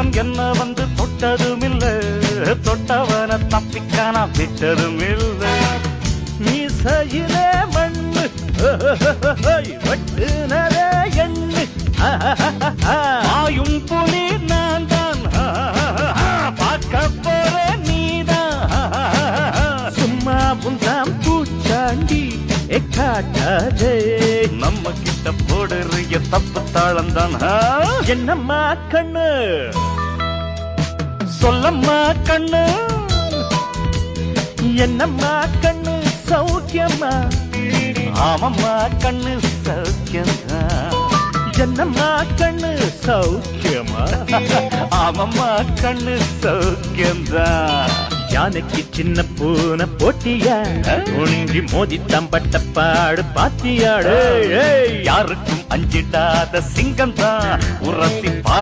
அப்பன் என்ன வந்து தொட்டதுமில்ல, தொட்டவன தப்பிக்கான விட்டதுமில்ல. மீசையிலே மண்ணு வெட்டுனதே எண்ணு, ஆயும் புலி நான் தான், பார்க்க போற நீதான். சும்மா புந்தாம் பூச்சாண்டி காட்டாதே, நம்ம கிட்ட போடுறிய தப்பு தாளம் தான். என்னம்மா கண்ணு சொல்லம்மா கண்ணு, என்னம்மா கண்ணு சௌக்கியம்மா? ஆமம்மா கண்ணு சௌக்கியம்மா. என்னம்மா கண்ணு சௌக்கியமா? ஆமம்மா கண்ணு சௌக்கியம்தான். யானைக்கு சின்ன பூனை போட்டியா, துணிஞ்சி மோதி தம்பட்ட பாடு பாத்தியாடு. யாருக்கும் அஞ்சிடாத சிங்கம் தான் உரசி